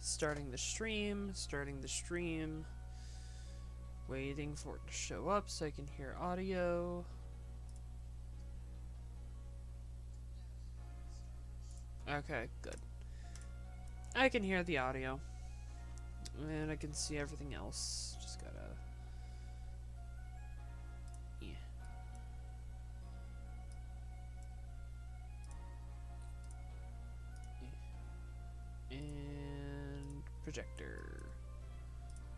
Starting the stream, waiting for it to show up so I can hear audio. Okay, good. I can hear the audio. And I can see everything else. Just gotta... Yeah. And... projector.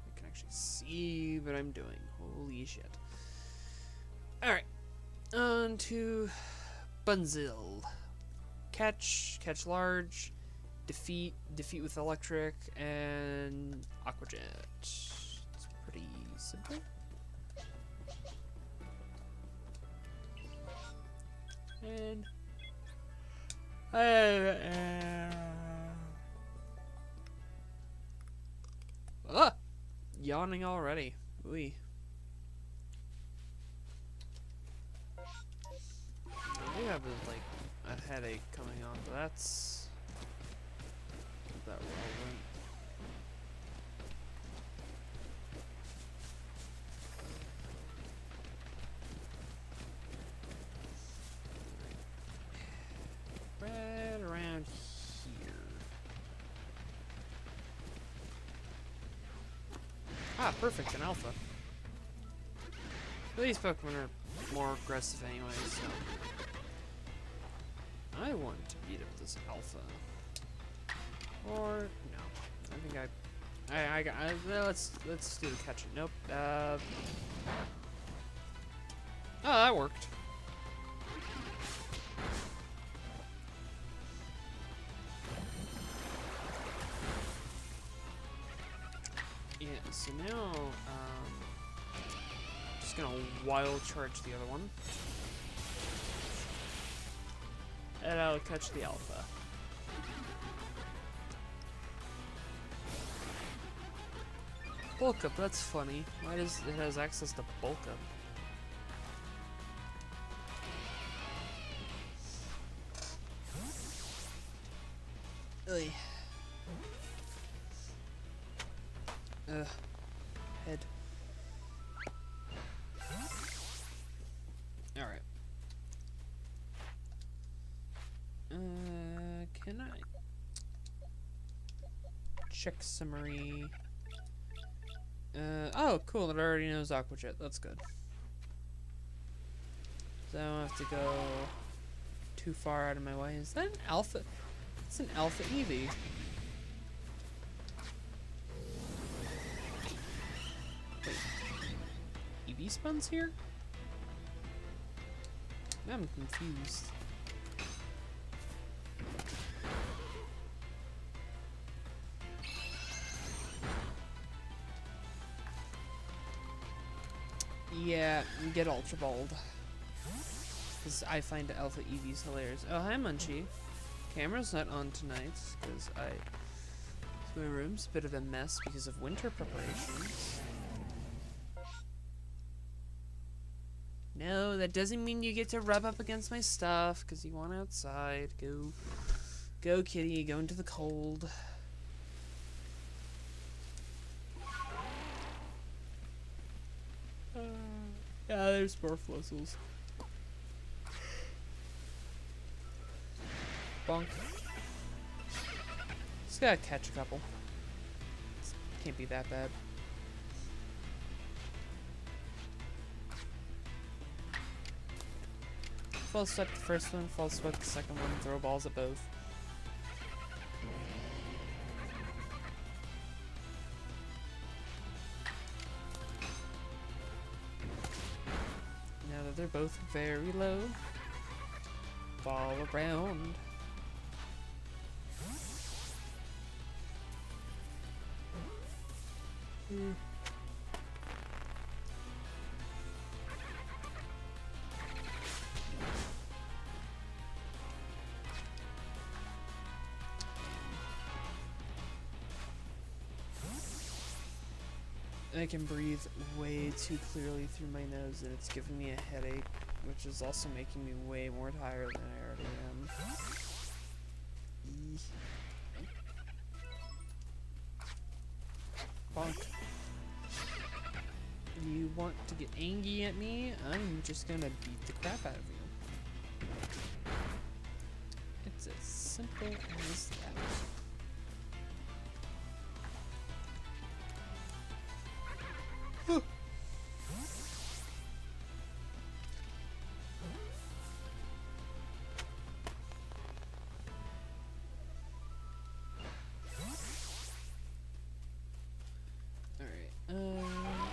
I can actually see what I'm doing. Holy shit. Alright. On to... Bunzil. Catch large, defeat with electric, and aquajet. It's pretty simple. And yawning already. Ooh. I do have a headache coming on, but that's not that relevant. Right around here. Ah, perfect, an alpha. These Pokemon are more aggressive anyway, so... I want to beat up this alpha. Or no. I think let's do the catch it. Nope. Oh, that worked. Yeah, so now just gonna wild charge the other one. And I'll catch the alpha. Bulk up, that's funny. Why does it has access to bulk up? Ugh. Head. Alright. Can I check summary? Oh, cool, it already knows Aquajet, that's good. So I don't have to go too far out of my way. Is that an alpha? It's an alpha Eevee. Wait, Eevee spawns here? I'm confused. Yeah, get Ultra Balled. Because I find Alpha Eevees hilarious. Oh, hi, Munchie. Camera's not on tonight, because my room's a bit of a mess because of winter preparations. No, that doesn't mean you get to rub up against my stuff, because you want outside. Go, kitty, go into the cold. Yeah, there's more fossils. Bonk. Just gotta catch a couple. Can't be that bad. False swipe the first one, false swipe the second one, throw balls at both. Now that they're both very low, ball around. I can breathe way too clearly through my nose and it's giving me a headache, which is also making me way more tired than I already am. bonk. You want to get angry at me? I'm just gonna beat the crap out of you. It's as simple as that.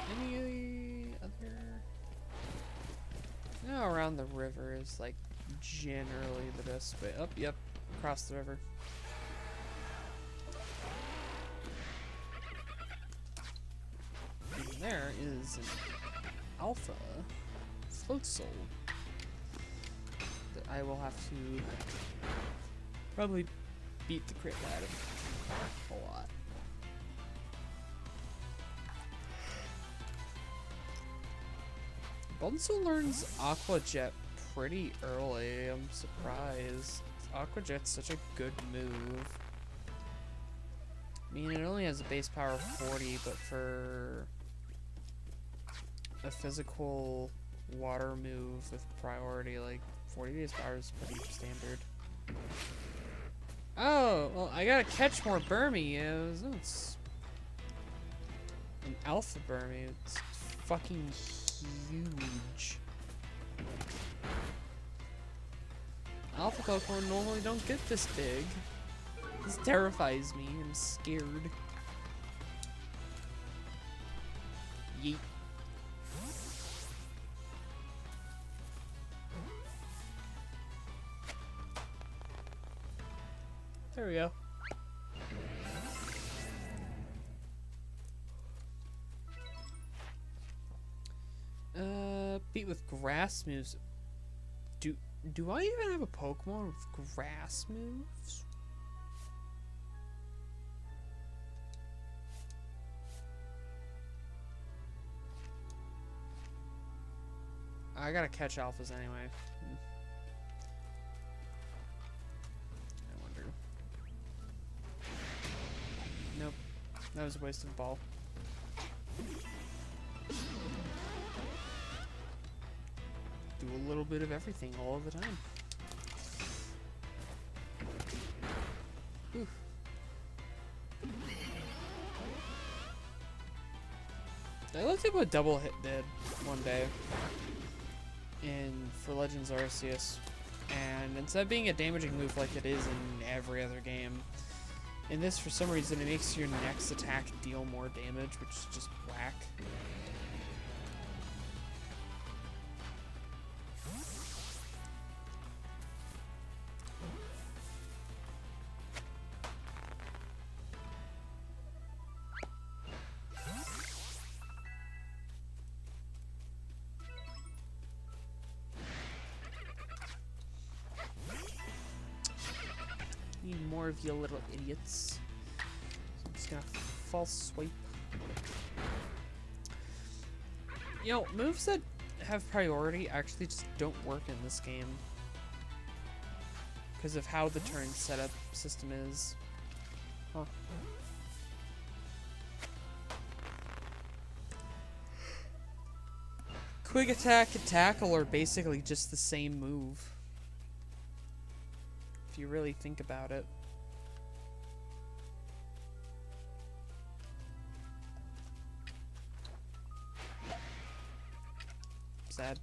Any other? No, around the river is like generally the best way. Oh, yep, across the river. And there is an alpha float soul that I will have to probably beat the crap out of a lot. Bulbasaur learns Aqua Jet pretty early. I'm surprised. Aqua Jet's such a good move. I mean, it only has a base power of 40, but for a physical water move with priority, like 40 base power is pretty standard. Oh, well, I gotta catch more Burmy. It's an alpha Burmy. It's fucking huge. Alpha Pokemon normally don't get this big. This terrifies me. I'm scared. Yeet. There we go. Beat with grass moves. Do I even have a Pokemon with grass moves? I gotta catch alphas anyway. I wonder. Nope. That was a waste of a ball. Do a little bit of everything all the time. Oof. I looked at what Double Hit did one day for Legends Arceus, and instead of being a damaging move like it is in every other game, in this for some reason it makes your next attack deal more damage, which is just whack. Need more of you little idiots. So I'm just gonna false swipe. You know, moves that have priority actually just don't work in this game because of how the turn setup system is. Huh. Quick attack and tackle are basically just the same move. If you really think about it. Sad.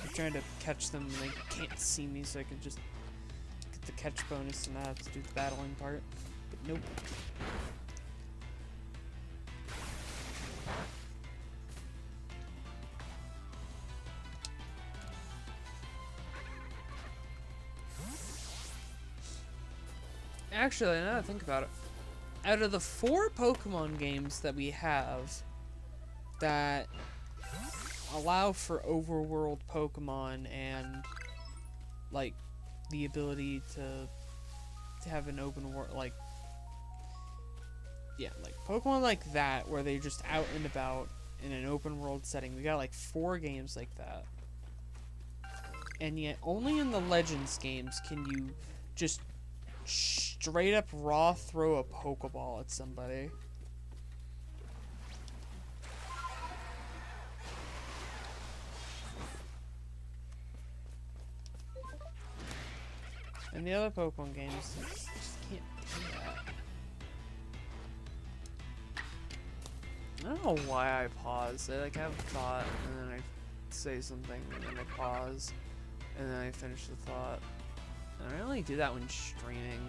I'm trying to catch them and they can't see me, so I can just get the catch bonus and not have to do the battling part. But nope. Actually, now that I think about it, out of the 4 Pokemon games that we have that allow for overworld Pokemon and like the ability to have an open world, like Pokemon like that where they're just out and about in an open world setting, we got like 4 games like that, and yet only in the Legends games can you just straight up raw throw a Pokeball at somebody. And the other Pokemon games just can't do that. I don't know why I pause. I like have a thought and then I say something and then I pause and then I finish the thought. And I only do that when streaming.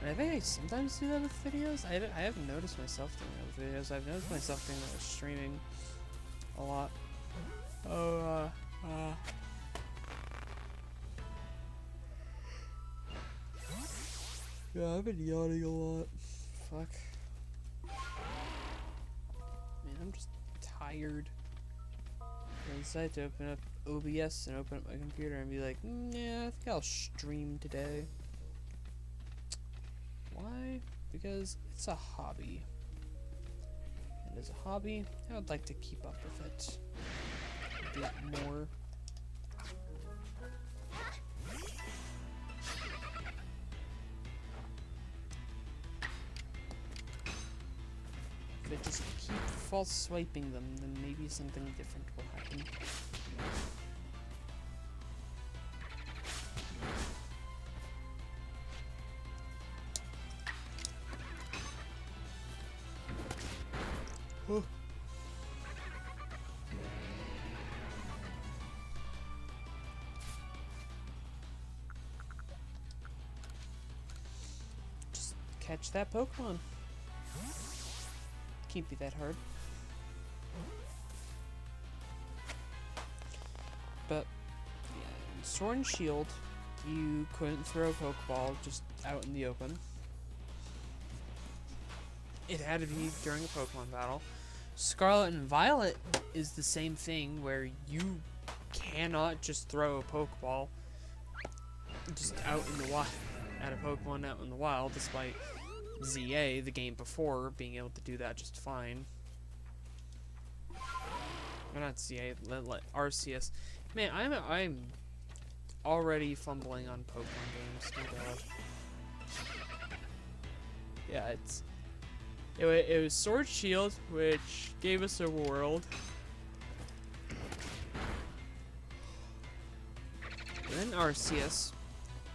And I think I sometimes do that with videos. I haven't noticed myself doing that with videos. I've noticed myself doing that with streaming a lot. Oh, yeah, I've been yawning a lot. Fuck. Man, I'm just tired. I decided to open up OBS and open up my computer and be like, yeah, I think I'll stream today. Why? Because it's a hobby. And as a hobby, I would like to keep up with it a bit more. If I just keep false swiping them, then maybe something different will happen. Oh. Just catch that Pokemon. Can't be that hard. But yeah, in Sword and Shield, you couldn't throw a Pokeball just out in the open. It had to be during a Pokemon battle. Scarlet and Violet is the same thing, where you cannot just throw a Pokeball just out in the wild at a Pokemon out in the wild, despite ZA, the game before, being able to do that just fine. Or not ZA, Arceus. Man, I'm already fumbling on Pokemon games. My God. Yeah, it was Sword Shield, which gave us a world. And then Arceus,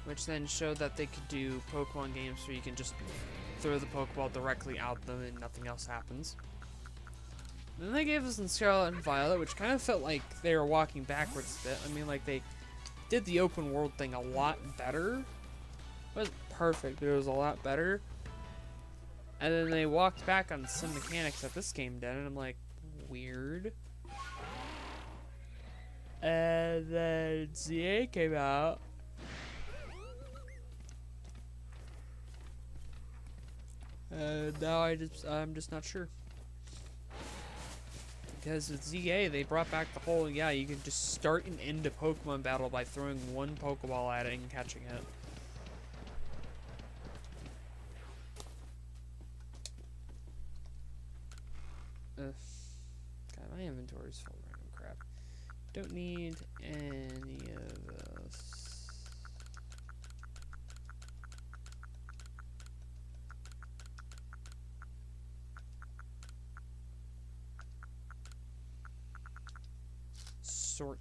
which then showed that they could do Pokemon games where you can just throw the Pokeball directly out them and nothing else happens. And then they gave us in Scarlet and Violet, which kind of felt like they were walking backwards a bit. I mean, like, they did the open world thing a lot better. It wasn't perfect, but it was a lot better. And then they walked back on some mechanics that this game did, and I'm like, weird. And then ZA came out. Now I'm just not sure. Because with ZA, they brought back the whole, yeah, you can just start and end a Pokemon battle by throwing one Pokeball at it and catching it. God, my inventory is full of random crap. Don't need any of this. Sort.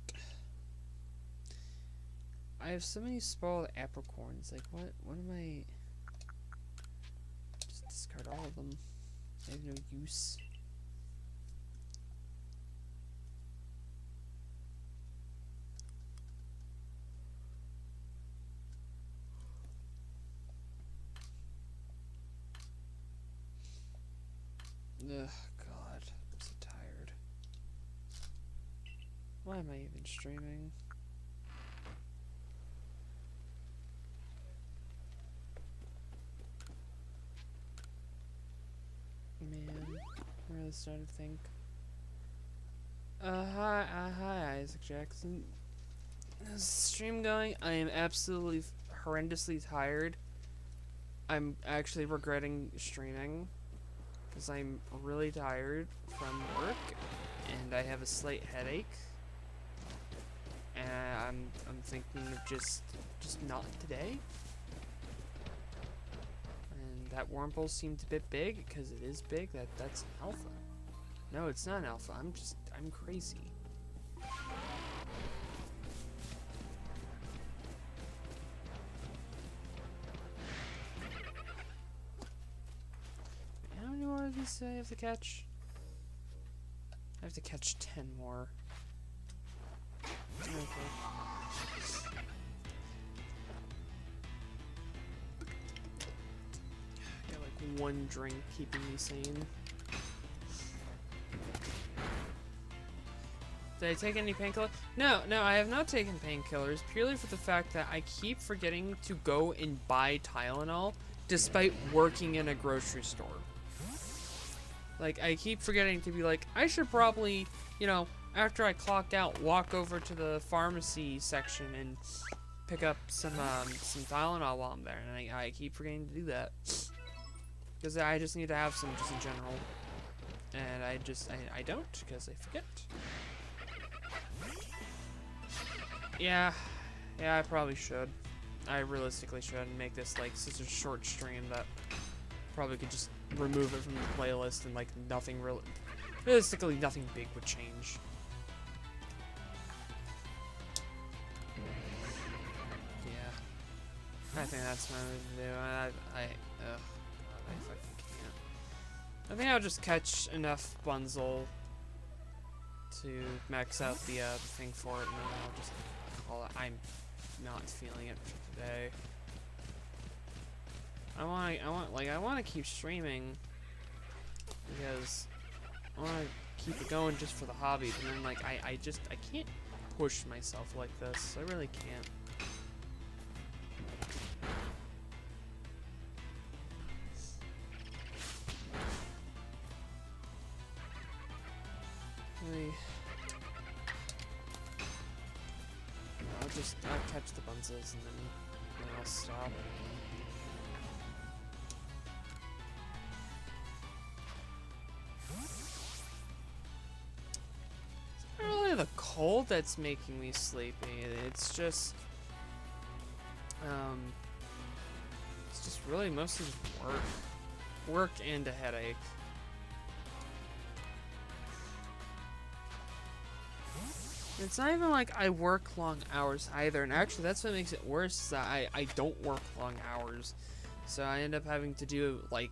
I have so many spoiled apricorns. Like, what am I? Just discard all of them. They have no use. Ugh, God, I'm so tired. Why am I even streaming? Man, I'm really starting to think. Hi, Isaac Jackson. How's the stream going? I am absolutely horrendously tired. I'm actually regretting streaming because I'm really tired from work and I have a slight headache. And I'm thinking of just not today. And that Wurmple seemed a bit big because it is big. That's an alpha. No, it's not an alpha. I'm crazy. Eevees do I have to catch? I have to catch 10 more. Okay. Got like one drink keeping me sane. Did I take any painkillers? No, I have not taken painkillers, purely for the fact that I keep forgetting to go and buy Tylenol, despite working in a grocery store. Like, I keep forgetting to be like, I should probably, you know, after I clock out, walk over to the pharmacy section and pick up some Tylenol while I'm there, and I keep forgetting to do that. Because I just need to have some just in general. And I don't, because I forget. Yeah, I probably should. I realistically should make this like such a short stream that probably could just remove it from the playlist and like nothing really, realistically nothing big would change. Yeah, I think that's my move to do. I fucking can't. I think I'll just catch enough Bunzel to max out the thing for it, and then I'll just call it. I'm not feeling it for today. I want to keep streaming because I want to keep it going just for the hobby, but then like I can't push myself like this. I really can't. I'll catch the Bunzels and then I'll stop. It's not really the cold that's making me sleepy. It's just really mostly work and a headache. It's not even like I work long hours either, and actually that's what makes it worse, is that I don't work long hours. So I end up having to do like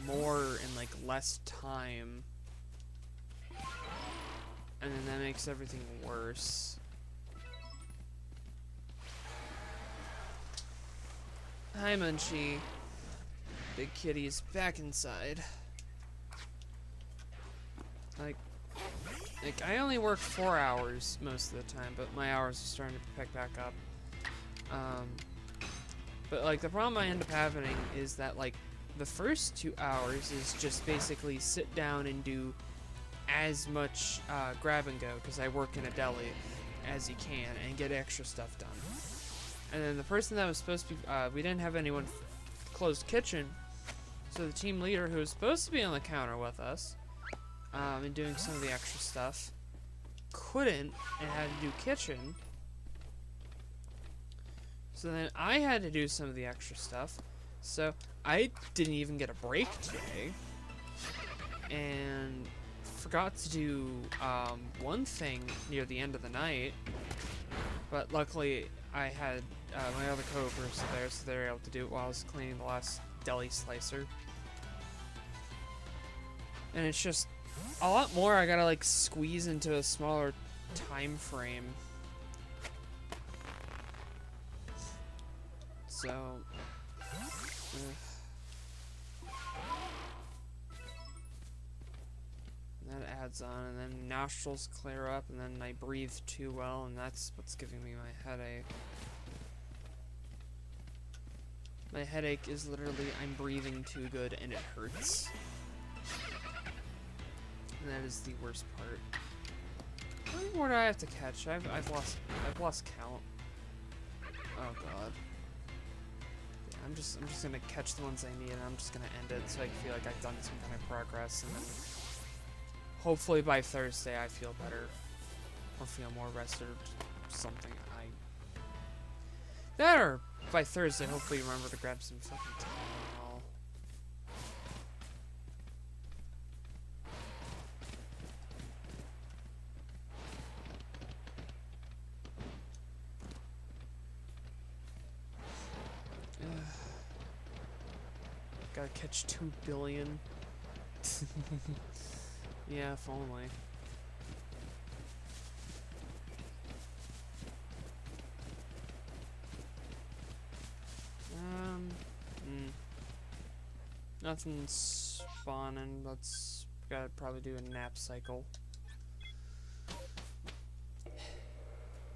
more in like less time. And then that makes everything worse. Hi Munchie. Big Kitty's back inside. Like, I only work 4 hours most of the time, but my hours are starting to pick back up. But like the problem I end up having is that like the first 2 hours is just basically sit down and do as much grab and go, because I work in a deli, as you can, and get extra stuff done. And then the person that was supposed to be, we didn't have anyone closed kitchen, so the team leader who was supposed to be on the counter with us, and doing some of the extra stuff, couldn't and had to do kitchen. So then I had to do some of the extra stuff. So I didn't even get a break today, and forgot to do one thing near the end of the night. But luckily I had my other coworkers there, so they were able to do it while I was cleaning the last deli slicer. And it's just a lot more I gotta like squeeze into a smaller time frame. So that adds on, and then nostrils clear up, and then I breathe too well, and that's what's giving me my headache. My headache is literally I'm breathing too good and it hurts. And that is the worst part. How many more do I have to catch? I've lost count. Oh god. Yeah, I'm just gonna catch the ones I need, and I'm just gonna end it so I feel like I've done some kind of progress, and then hopefully by Thursday I feel better or feel more rested or something. That, or by Thursday hopefully remember to grab some fucking Tylenol. Gotta catch 2 billion. Yeah, if only. Nothing's spawning. Let's gotta probably do a nap cycle.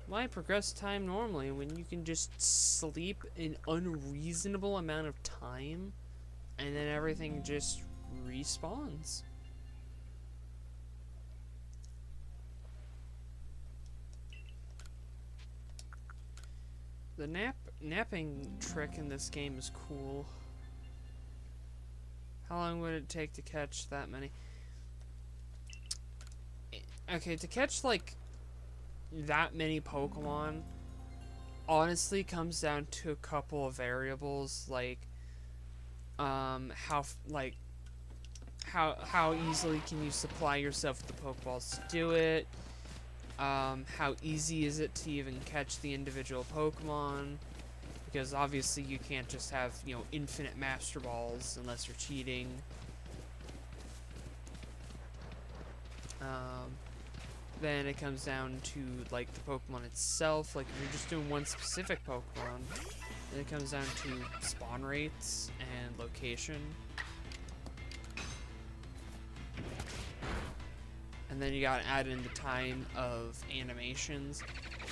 Why progress time normally when you can just sleep an unreasonable amount of time and then everything just respawns? The napping trick in this game is cool. How long would it take to catch that many? Okay, to catch like that many Pokemon honestly comes down to a couple of variables, like how easily can you supply yourself with the Pokeballs to do it, how easy is it to even catch the individual Pokemon, because obviously you can't just have, you know, infinite Master Balls unless you're cheating. Then it comes down to like the Pokemon itself. Like if you're just doing one specific Pokemon, then it comes down to spawn rates and location. And then you gotta add in the time of animations.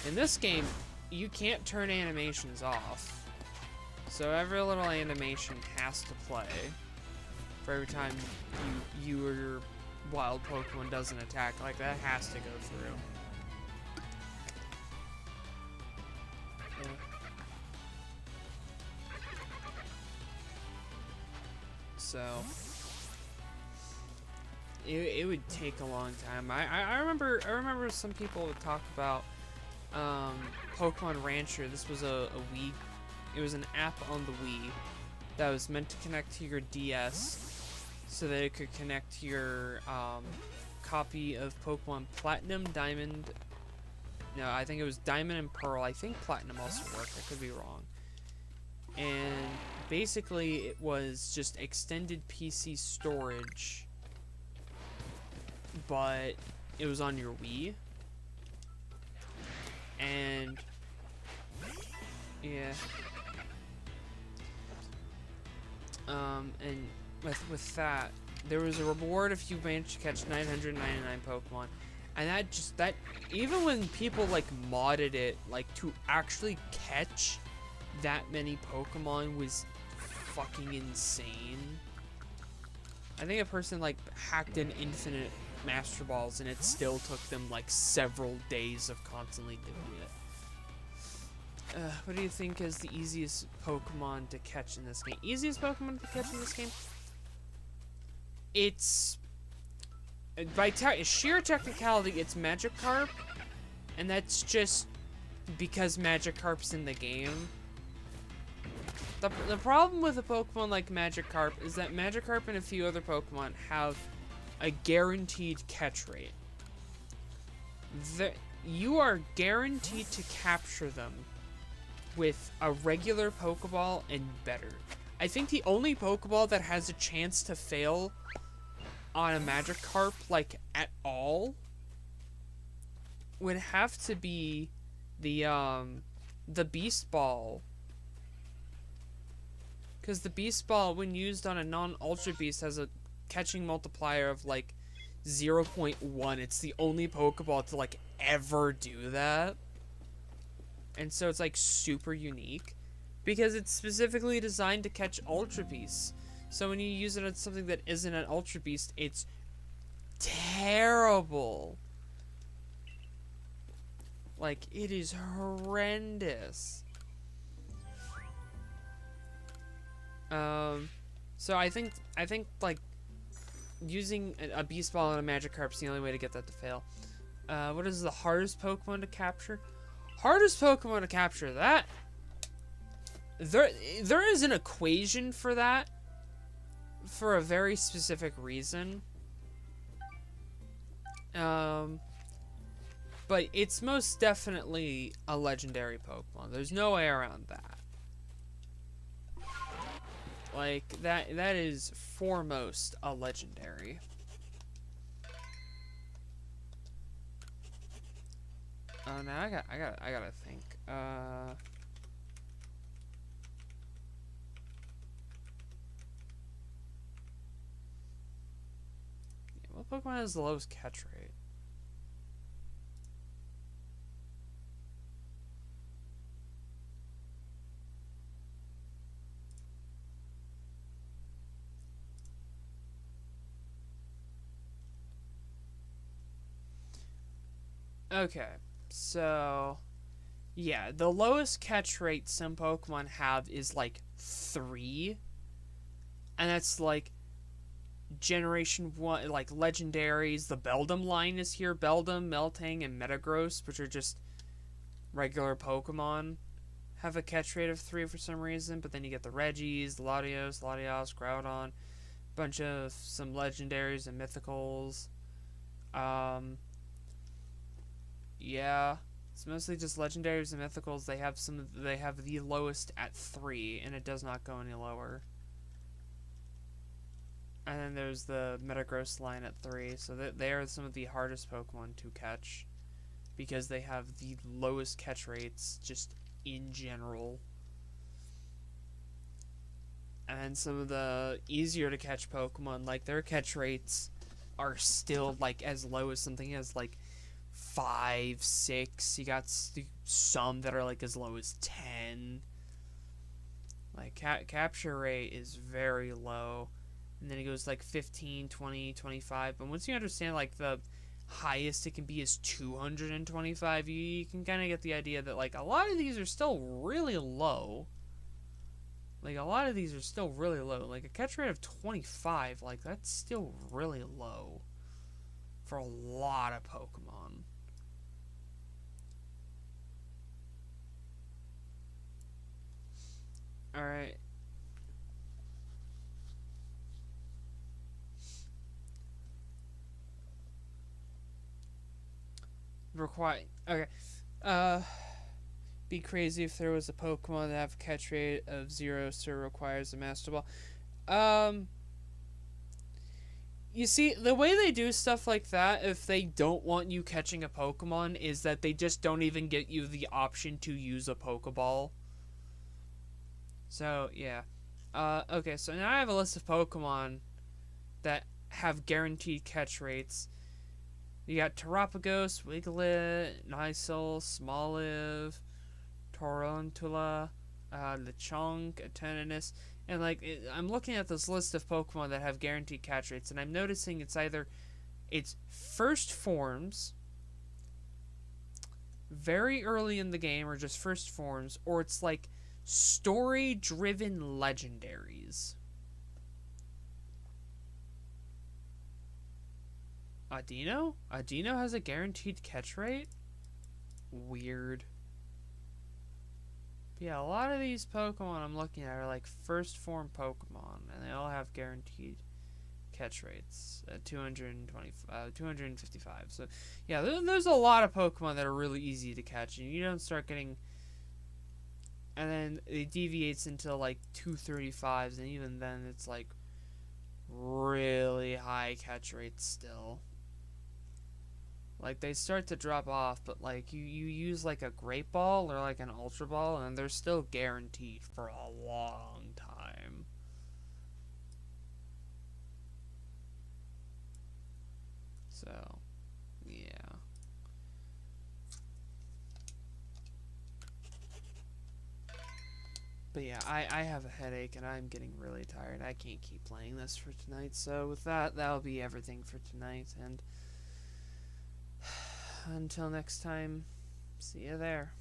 In this game, you can't turn animations off. So every little animation has to play for every time you or your wild Pokemon does an attack. Like, that has to go through. Yeah. So it would take a long time. I remember some people would talk about Pokemon Rancher. This was a Wii. It was an app on the Wii that was meant to connect to your DS, so that it could connect to your copy of Pokemon Platinum, Diamond. No, I think it was Diamond and Pearl. I think Platinum also worked. I could be wrong. And basically, it was just extended PC storage, but it was on your Wii. And yeah. And with that, there was a reward if you managed to catch 999 Pokemon. And that even when people like modded it, like to actually catch that many Pokemon was fucking insane. I think a person like hacked in infinite Master Balls and it still took them like several days of constantly doing it. What do you think is the easiest Pokemon to catch in this game? Easiest Pokemon to catch in this game? It's by sheer technicality, it's Magikarp, and that's just because Magikarp's in the game. The problem with a Pokemon like Magikarp is that Magikarp and a few other Pokemon have a guaranteed catch rate. You are guaranteed to capture them with a regular Pokeball and better. I think the only Pokeball that has a chance to fail on a Magikarp, like, at all, would have to be the Beast Ball. Because the Beast Ball, when used on a non-Ultra Beast, has a catching multiplier of, like, 0.1. It's the only Pokeball to, like, ever do that. And so it's, like, super unique. Because it's specifically designed to catch Ultra Beasts. So when you use it on something that isn't an Ultra Beast, it's terrible. Like, it is horrendous. So I think like using a Beast Ball and a Magikarp is the only way to get that to fail. What is the hardest Pokemon to capture? Hardest Pokemon to capture, that there is an equation for that for a very specific reason. But it's most definitely a legendary Pokemon. There's no way around that. Like, that is foremost a legendary. Oh, now I gotta think. Yeah, what Pokemon has the lowest catch rate? Okay, so yeah, the lowest catch rate some Pokemon have is like 3, and that's like Generation 1, like legendaries. The Beldum line is here: Beldum, Meltang, and Metagross, which are just regular Pokemon, have a catch rate of 3 for some reason. But then you get the Regis, the Latios, Groudon, bunch of some legendaries and mythicals. Yeah, it's mostly just legendaries and mythicals. They have the lowest at 3, and it does not go any lower. And then there's the Metagross line at 3, so they are some of the hardest Pokemon to catch because they have the lowest catch rates just in general. And then some of the easier to catch Pokemon, like their catch rates are still like as low as something as like 5, 6. You got some that are like as low as 10. Like capture rate is very low. And then it goes like 15, 20, 25. But once you understand like the highest it can be is 225, you can kind of get the idea that like a lot of these are still really low. Like a lot of these are still really low. Like a catch rate of 25, like that's still really low for a lot of Pokemon. Alright. Okay. Be crazy if there was a Pokemon that have a catch rate of 0, so requires a Master Ball. You see, the way they do stuff like that, if they don't want you catching a Pokemon, is that they just don't even get you the option to use a Pokeball. So, yeah. Okay, so now I have a list of Pokemon that have guaranteed catch rates. You got Terapagos, Wiglet, Nisil, Smoliv, Tarantula, Lechonk, Eternatus, and like I'm looking at this list of Pokemon that have guaranteed catch rates, and I'm noticing it's either it's first forms, very early in the game, or just first forms, or it's like story-driven legendaries. Adino? Adino has a guaranteed catch rate? Weird. But yeah, a lot of these Pokemon I'm looking at are like first form Pokemon, and they all have guaranteed catch rates at 255. So yeah, there's a lot of Pokemon that are really easy to catch, and you don't start getting, and then it deviates into like 235s, and even then it's like really high catch rates still. Like, they start to drop off, but, like, you use, like, a Great Ball or, like, an Ultra Ball, and they're still guaranteed for a long time. So, yeah. But, yeah, I have a headache, and I'm getting really tired. I can't keep playing this for tonight, so with that, that'll be everything for tonight, and until next time, see you there.